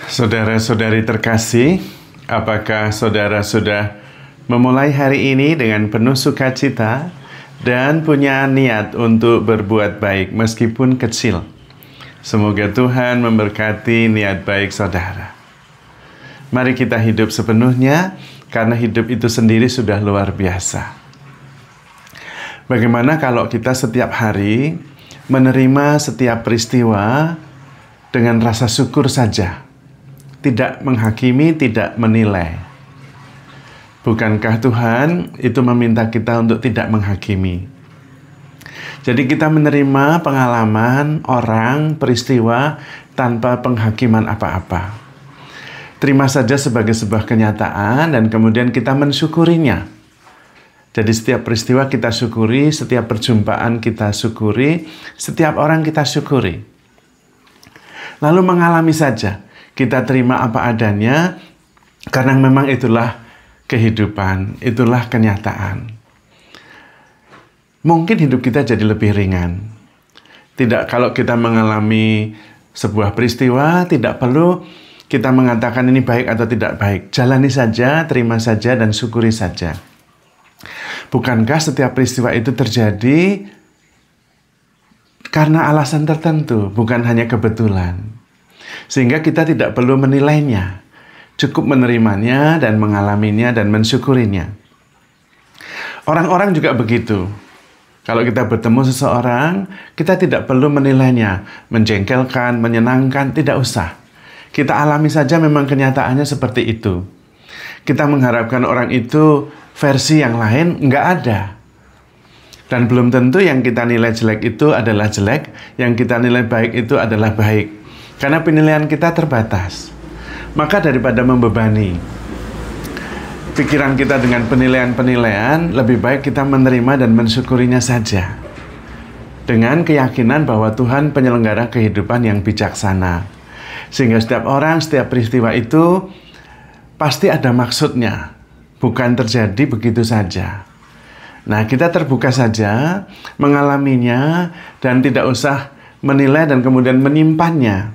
Saudara-saudari terkasih, apakah saudara sudah memulai hari ini dengan penuh sukacita dan punya niat untuk berbuat baik meskipun kecil? Semoga Tuhan memberkati niat baik saudara. Mari kita hidup sepenuhnya, karena hidup itu sendiri sudah luar biasa. Bagaimana kalau kita setiap hari menerima setiap peristiwa dengan rasa syukur saja? Tidak menghakimi, tidak menilai. Bukankah Tuhan itu meminta kita untuk tidak menghakimi? Jadi kita menerima pengalaman orang, peristiwa tanpa penghakiman apa-apa. Terima saja sebagai sebuah kenyataan dan kemudian kita mensyukurinya. Jadi setiap peristiwa kita syukuri, setiap perjumpaan kita syukuri, setiap orang kita syukuri. Lalu mengalami saja. Kita terima apa adanya, karena memang itulah kehidupan, itulah kenyataan. Mungkin hidup kita jadi lebih ringan. Tidak, kalau kita mengalami sebuah peristiwa, tidak perlu kita mengatakan ini baik atau tidak baik. Jalani saja, terima saja, dan syukuri saja. Bukankah setiap peristiwa itu terjadi karena alasan tertentu, bukan hanya kebetulan. Sehingga kita tidak perlu menilainya, cukup menerimanya dan mengalaminya dan mensyukurinya. Orang-orang juga begitu. Kalau kita bertemu seseorang, kita tidak perlu menilainya, menjengkelkan, menyenangkan, tidak usah. Kita alami saja memang kenyataannya seperti itu. Kita mengharapkan orang itu versi yang lain, nggak ada. Dan belum tentu yang kita nilai jelek itu adalah jelek, yang kita nilai baik itu adalah baik. Karena penilaian kita terbatas. Maka daripada membebani pikiran kita dengan penilaian-penilaian, lebih baik kita menerima dan mensyukurinya saja. Dengan keyakinan bahwa Tuhan penyelenggara kehidupan yang bijaksana. Sehingga setiap orang, setiap peristiwa itu pasti ada maksudnya. Bukan terjadi begitu saja. Nah, kita terbuka saja mengalaminya dan tidak usah menilai dan kemudian menyimpannya.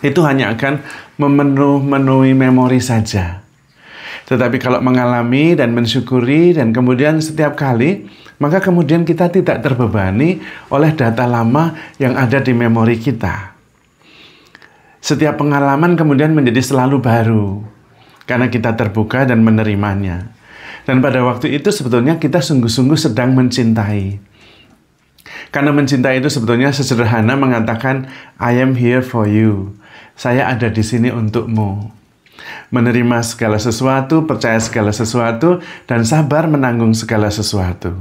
Itu hanya akan memenuhi memori saja. Tetapi kalau mengalami dan mensyukuri dan kemudian setiap kali, maka kemudian kita tidak terbebani oleh data lama yang ada di memori kita. Setiap pengalaman kemudian menjadi selalu baru, karena kita terbuka dan menerimanya. Dan pada waktu itu sebetulnya kita sungguh-sungguh sedang mencintai. Karena mencintai itu sebetulnya sesederhana mengatakan, I am here for you. Saya ada di sini untukmu. Menerima segala sesuatu, percaya segala sesuatu, dan sabar menanggung segala sesuatu.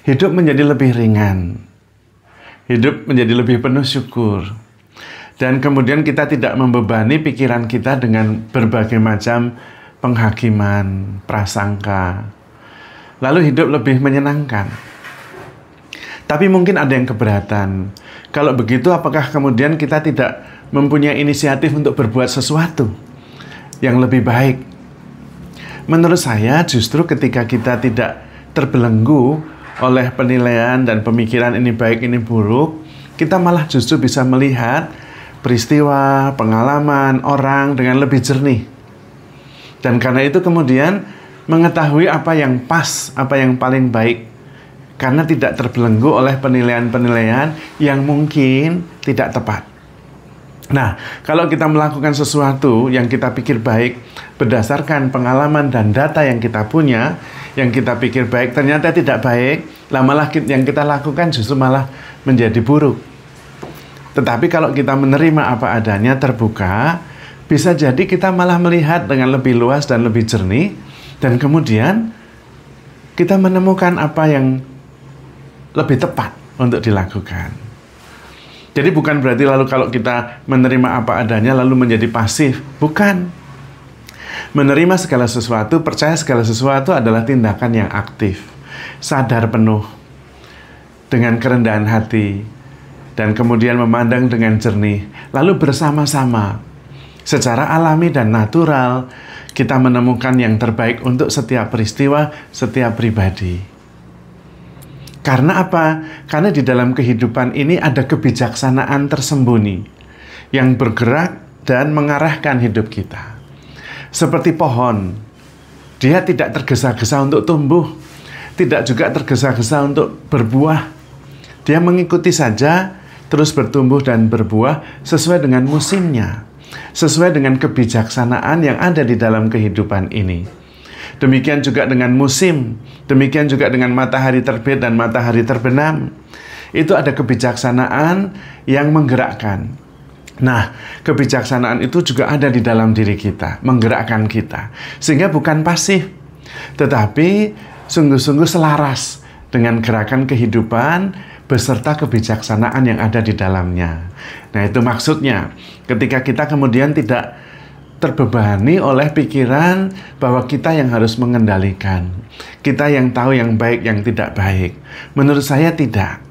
Hidup menjadi lebih ringan. Hidup menjadi lebih penuh syukur. Dan kemudian kita tidak membebani pikiran kita dengan berbagai macam penghakiman, prasangka. Lalu hidup lebih menyenangkan. Tapi mungkin ada yang keberatan. Kalau begitu, apakah kemudian kita tidak mempunyai inisiatif untuk berbuat sesuatu yang lebih baik? Menurut saya, justru ketika kita tidak terbelenggu oleh penilaian dan pemikiran ini baik, ini buruk, kita malah justru bisa melihat peristiwa, pengalaman, orang dengan lebih jernih. Dan karena itu kemudian mengetahui apa yang pas, apa yang paling baik. Karena tidak terbelenggu oleh penilaian-penilaian yang mungkin tidak tepat. Nah, kalau kita melakukan sesuatu yang kita pikir baik berdasarkan pengalaman dan data yang kita punya, yang kita pikir baik ternyata tidak baik, malah yang kita lakukan justru malah menjadi buruk. Tetapi kalau kita menerima apa adanya, terbuka, bisa jadi kita malah melihat dengan lebih luas dan lebih jernih, dan kemudian kita menemukan apa yang lebih tepat untuk dilakukan. Jadi bukan berarti lalu kalau kita menerima apa adanya lalu menjadi pasif. Bukan. Menerima segala sesuatu, percaya segala sesuatu adalah tindakan yang aktif. Sadar penuh. Dengan kerendahan hati. Dan kemudian memandang dengan jernih. Lalu bersama-sama. Secara alami dan natural, kita menemukan yang terbaik untuk setiap peristiwa, setiap pribadi. Karena apa? Karena di dalam kehidupan ini ada kebijaksanaan tersembunyi yang bergerak dan mengarahkan hidup kita. Seperti pohon, dia tidak tergesa-gesa untuk tumbuh, tidak juga tergesa-gesa untuk berbuah. Dia mengikuti saja, terus bertumbuh dan berbuah sesuai dengan musimnya, sesuai dengan kebijaksanaan yang ada di dalam kehidupan ini. Demikian juga dengan musim, demikian juga dengan matahari terbit dan matahari terbenam. Itu ada kebijaksanaan yang menggerakkan. Nah, kebijaksanaan itu juga ada di dalam diri kita, menggerakkan kita. Sehingga bukan pasif, tetapi sungguh-sungguh selaras dengan gerakan kehidupan beserta kebijaksanaan yang ada di dalamnya. Nah, itu maksudnya ketika kita kemudian tidak terbebani oleh pikiran bahwa kita yang harus mengendalikan, kita yang tahu yang baik, yang tidak baik. Menurut saya tidak.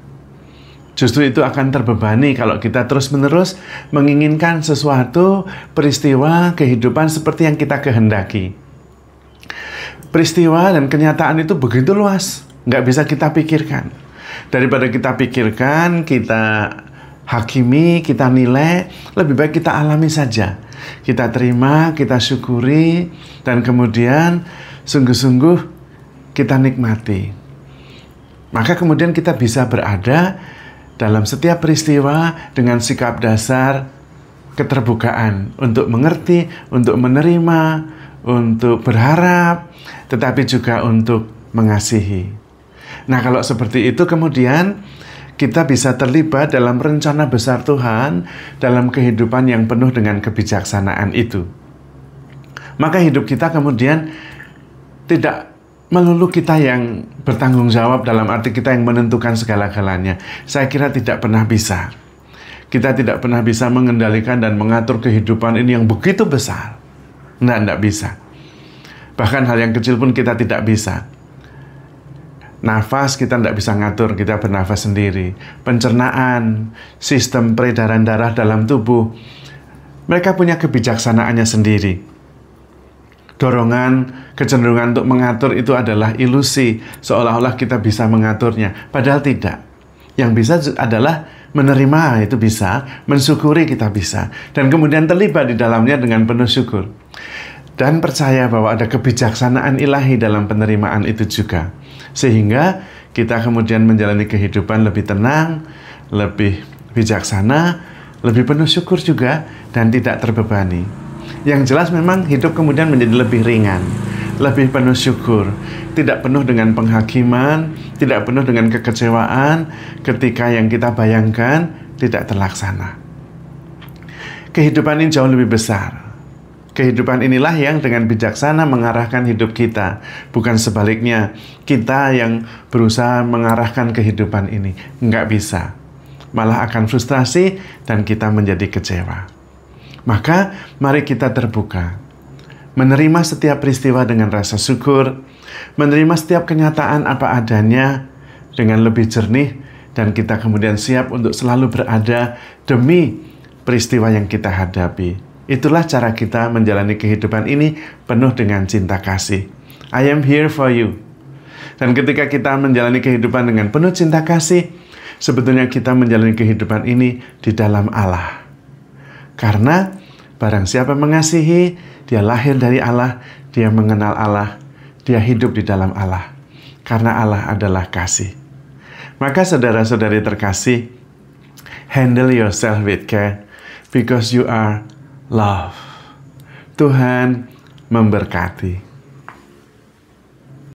Justru itu akan terbebani kalau kita terus-menerus menginginkan sesuatu peristiwa kehidupan seperti yang kita kehendaki. Peristiwa dan kenyataan itu begitu luas, nggak bisa kita pikirkan. Daripada kita pikirkan, kita hakimi, kita nilai, lebih baik kita alami saja. Kita terima, kita syukuri, dan kemudian sungguh-sungguh kita nikmati. Maka kemudian kita bisa berada dalam setiap peristiwa dengan sikap dasar keterbukaan untuk mengerti, untuk menerima, untuk berharap, tetapi juga untuk mengasihi. Nah, kalau seperti itu kemudian kita bisa terlibat dalam rencana besar Tuhan dalam kehidupan yang penuh dengan kebijaksanaan itu. Maka hidup kita kemudian tidak melulu kita yang bertanggung jawab dalam arti kita yang menentukan segala-galanya. Saya kira tidak pernah bisa. Kita tidak pernah bisa mengendalikan dan mengatur kehidupan ini yang begitu besar. Tidak bisa. Bahkan hal yang kecil pun kita tidak bisa. Nafas kita tidak bisa ngatur, kita bernafas sendiri. Pencernaan, sistem peredaran darah dalam tubuh, mereka punya kebijaksanaannya sendiri. Dorongan, kecenderungan untuk mengatur itu adalah ilusi, seolah-olah kita bisa mengaturnya. Padahal tidak. Yang bisa adalah menerima, itu bisa, mensyukuri kita bisa, dan kemudian terlibat di dalamnya dengan penuh syukur. Dan percaya bahwa ada kebijaksanaan ilahi dalam penerimaan itu juga. Sehingga kita kemudian menjalani kehidupan lebih tenang, lebih bijaksana, lebih penuh syukur juga, dan tidak terbebani. Yang jelas memang hidup kemudian menjadi lebih ringan, lebih penuh syukur, tidak penuh dengan penghakiman, tidak penuh dengan kekecewaan ketika yang kita bayangkan tidak terlaksana. Kehidupan ini jauh lebih besar. Kehidupan inilah yang dengan bijaksana mengarahkan hidup kita, bukan sebaliknya kita yang berusaha mengarahkan kehidupan ini. Nggak bisa, malah akan frustrasi dan kita menjadi kecewa. Maka mari kita terbuka, menerima setiap peristiwa dengan rasa syukur, menerima setiap kenyataan apa adanya dengan lebih jernih, dan kita kemudian siap untuk selalu berada demi peristiwa yang kita hadapi. Itulah cara kita menjalani kehidupan ini penuh dengan cinta kasih. I am here for you. Dan ketika kita menjalani kehidupan dengan penuh cinta kasih, sebetulnya kita menjalani kehidupan ini di dalam Allah. Karena barang siapa mengasihi, dia lahir dari Allah, dia mengenal Allah, dia hidup di dalam Allah. Karena Allah adalah kasih. Maka saudara-saudari terkasih, handle yourself with care because you are love. Tuhan memberkati.